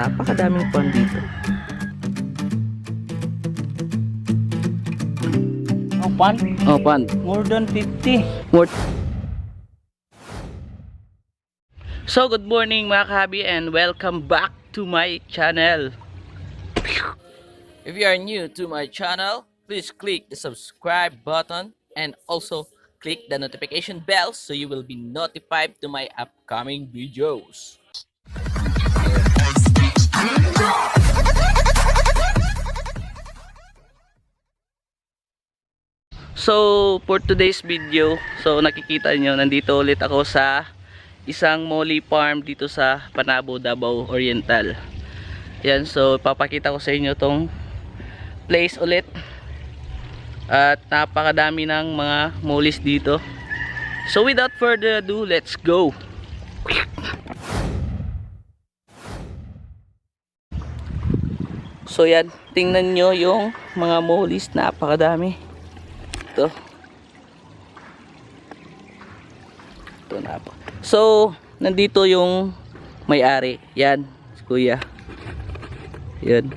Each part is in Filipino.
napakadaming pond dito. Oh, pan? Oh, pond. More than 50. More. So, good morning mga kahabi and welcome back to my channel. If you are new to my channel, please click the subscribe button and also click the notification bell so you will be notified to my upcoming videos. So, for today's video, so nakikita nyo, nandito ulit ako sa isang molly farm dito sa Panabo, Davao Oriental. Yan, so papakita ko sa inyo tong place ulit. At napakadami ng mga mollies dito. So without further ado, let's go. So yan, tingnan nyo yung mga mollies, napakadami. Ito na po. So nandito yung may-ari. Yan, si kuya. Yan.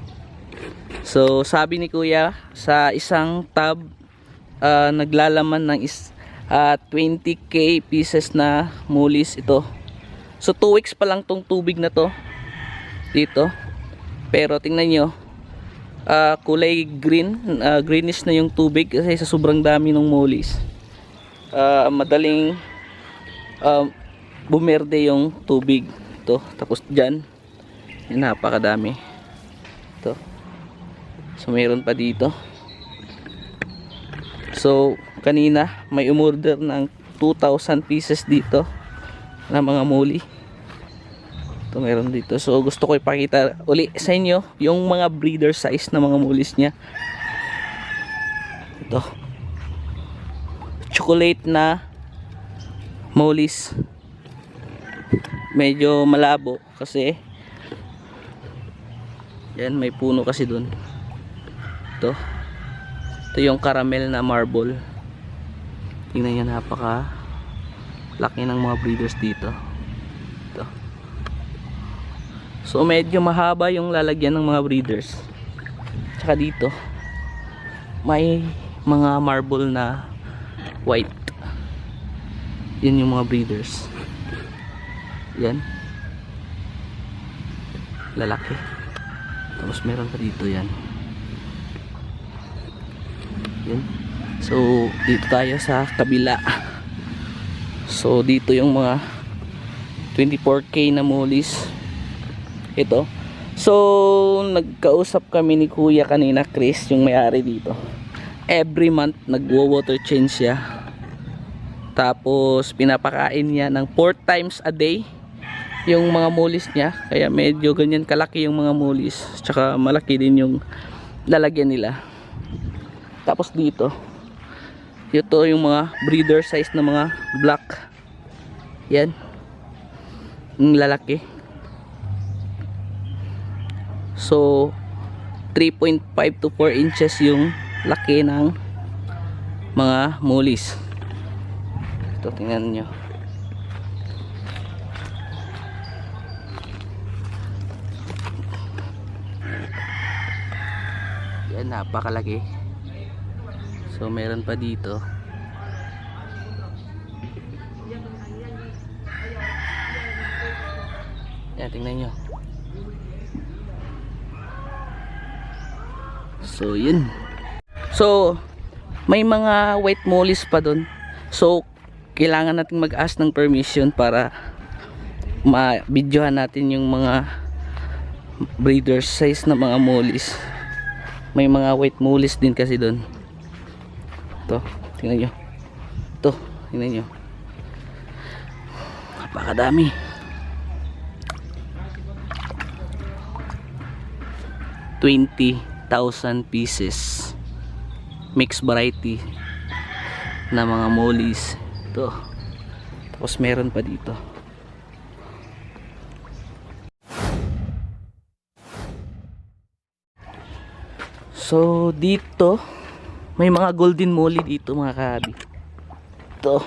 So sabi ni kuya, sa isang tub naglalaman ng 20k pieces na mollies ito. So 2 weeks pa lang tong tubig na to dito. Pero tingnan nyo, kulay green, greenish na yung tubig kasi sa sobrang dami ng mollies. Madaling bumerde yung tubig ito. Tapos dyan, napakadami ito. So mayroon pa dito. So kanina may umorder ng 2,000 pieces dito na mga molly. Ito meron dito. So gusto ko ipakita uli sa inyo yung mga breeder size na mga mollies niya. Ito, chocolate na mollies. Medyo malabo kasi yan, may puno kasi dun. Ito yung caramel na marble. Tingnan nyo, napaka laki ng mga breeders dito. Ito. So medyo mahaba yung lalagyan ng mga breeders. Tsaka dito may mga marble na white. Yan yung mga breeders. Yan, lalaki. Tapos meron pa dito yan. Yan. So dito tayo sa kabila. So dito yung mga 24k na mollies. Ito. So nagkausap kami ni Kuya kanina, Chris, yung may-ari dito. Every month nagwo-water change siya. Tapos pinapakain niya ng 4 times a day yung mga mollies niya, kaya medyo ganyan kalaki yung mga mollies, tsaka malaki din yung lalagyan nila. Tapos dito, ito yung mga breeder size na mga black. Yan, yung lalaki. So 3.5 to 4 inches yung laki ng mga mollies. Ito, tingnan nyo. Yan, napakalaki. So meron pa dito. Yan, tingnan nyo. So yun. So may mga white mollies pa dun. So kailangan natin mag-ask ng permission para ma-videohan natin yung mga breeder size na mga mollies. May mga white mollies din kasi doon. Ito, tingnan nyo. Ito, tingnan nyo. Napakadami. $20,000 pieces. Mixed variety na mga mollies. Ito. Tapos meron pa dito. So dito may mga golden molly dito mga kahabi. Ito.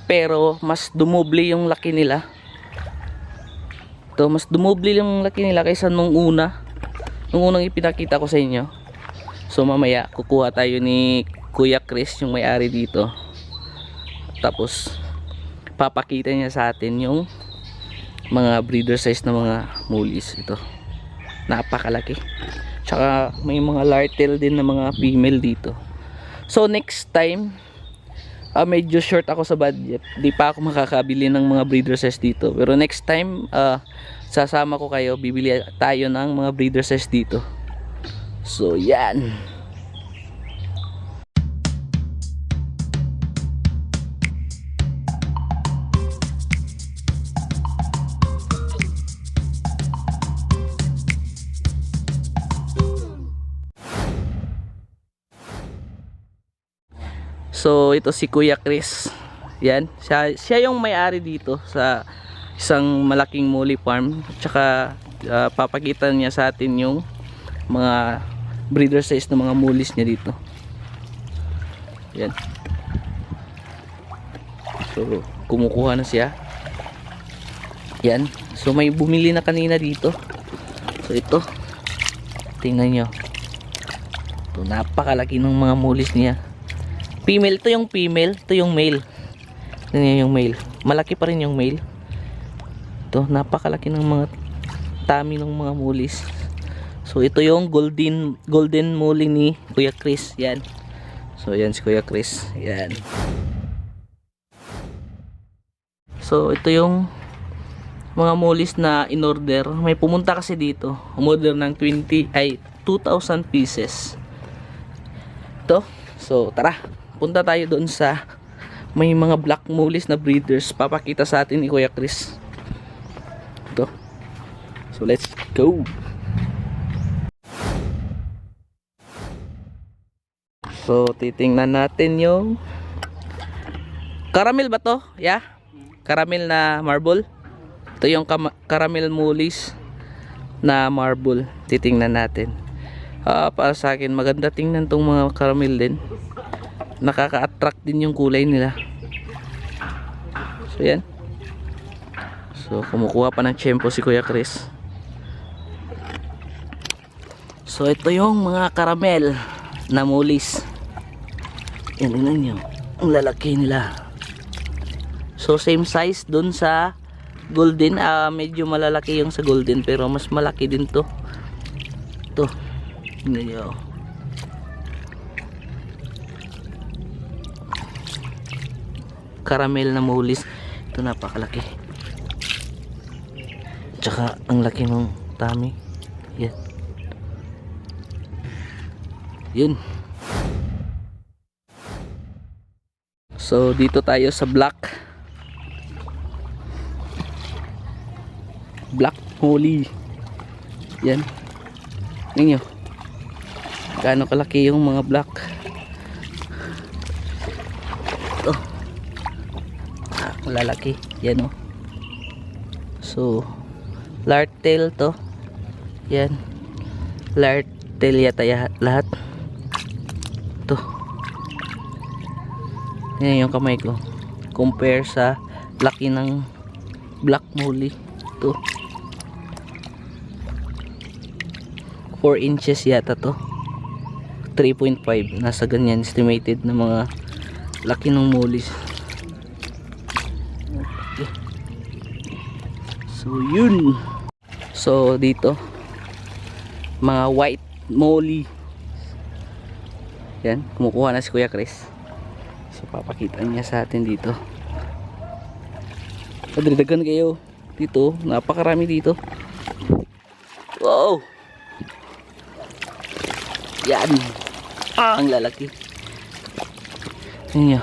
Pero mas dumoble yung laki nila. Ito, mas dumubli yung laki nila kaysa nung una. Nung unang ipinakita ko sa inyo. So mamaya kukuha tayo ni Kuya Chris, yung may-ari dito. Tapos papakita niya sa atin yung mga breeder size na mga mulis. Ito, napakalaki. Tsaka may mga lartail din na mga female dito. So next time, medyo short ako sa budget, di pa ako makakabili ng mga breeder size dito. Pero next time, sasama ko kayo, bibili tayo ng mga breeder size dito. So yan. So ito si Kuya Chris. Yan, siya yung may-ari dito sa isang malaking muli farm. Tsaka papakita niya sa atin yung mga breeder size ng mga mulis niya dito. Yan. So kumukuha na siya. Yan. So may bumili na kanina dito. So ito, tingnan nyo. Ito, napakalaki ng mga mulis niya. Female, to yung female, to yung male. Tingnan yung male. Malaki pa rin yung male. Ito, napakalaki ng mga tummy ng mga mulis. So ito yung golden muli ni Kuya Chris. Yan. So yan si Kuya Chris. Yan. So ito yung mga mulis na in order. May pumunta kasi dito. Umorder ng 2,000 pieces. Ito. So tara, punta tayo doon sa may mga black mulis na breeders. Papakita sa atin ni Kuya Chris. Ito. So let's go. So titingnan natin yung caramel ba to? Yeah? Caramel na marble. Ito yung caramel mulis na marble. Titingnan natin. Para sa akin maganda tingnan tong mga caramel din. Nakaka-attract din yung kulay nila. So yan. So kumukuha pa ng tiyempo si Kuya Chris. So ito yung mga caramel na mulis. Yan, tingnan nyo. Ang lalaki nila. So same size dun sa golden. Medyo malalaki yung sa golden, pero mas malaki din to. Ito, tingnan nyo. Caramel na mulis. Ito, napakalaki. Tsaka ang laki ng tummy. Yan. Yun. So dito tayo sa black muli. Yan. Tingnan nyo. Gaano kalaki yung mga black. Ito. Lalaki. Yan o. So lartail to. Yan. Lartail yata lahat. Ito. Yan yung kamay ko. Compare sa laki ng black muli. Ito. 4 inches yata to. 3.5. Nasa ganyan estimated na mga laki ng mulis. Okay. So yun. So dito mga white molly. Yan, kumukuha na si Kuya Chris. So papakita niya sa atin dito. Padridagan kayo dito, napakarami dito. Wow. Yan. Ang lalaki. Tingnan nyo.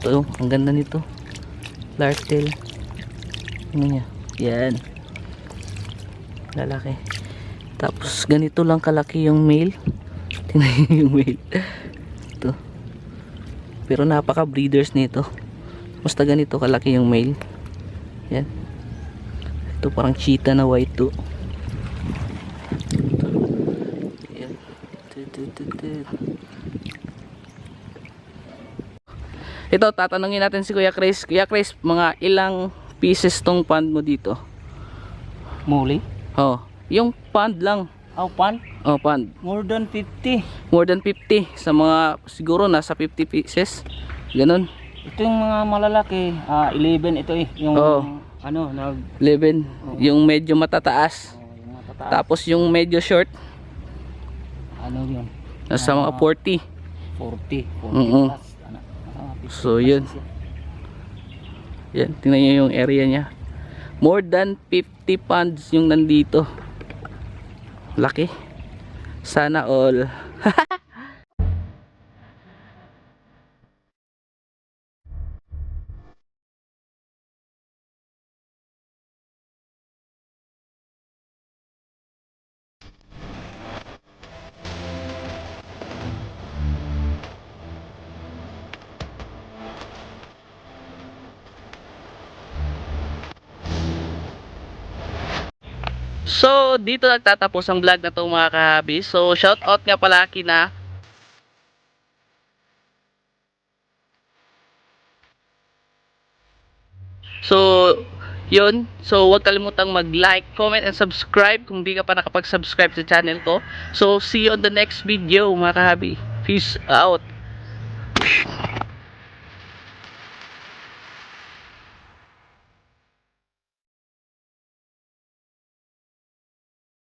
Ito, ang ganda nito. Lartail. Tingnan nyo. Yan. Lalaki. Tapos ganito lang kalaki yung male. Tingnan nyo yung male. Ito. Pero napaka breeders nito. Basta ganito kalaki yung male. Yan. Ito parang cheetah na white to. Ito, tatanungin natin si Kuya Chris. Kuya Chris, mga ilang pieces tong pond mo dito? Muli. Oh, yung pond lang. Oh, pan. Oh, pond. More than 50. More than 50. Sa mga, siguro nasa 50 pieces. Ganun. Ito yung mga malalaki. 11 ito eh. Yung Oh. ano, 11. Yung medyo matataas. yung matataas. Tapos yung medyo short, Ano yun? nasa mga 40. 40. 40 Mm-mm. plus. Ano, 50 So, plus yun. Yan, tingnan nyo yung area niya. More than 50 ponds yung nandito. Laki. Sana all. So, dito nagtatapos ang vlog na to mga kahabi. So, shout out nga pala kina So, yun. So, huwag kalimutang mag-like, comment, and subscribe kung di ka pa nakapag-subscribe sa channel ko. So, see you on the next video mga kahabi. Peace out.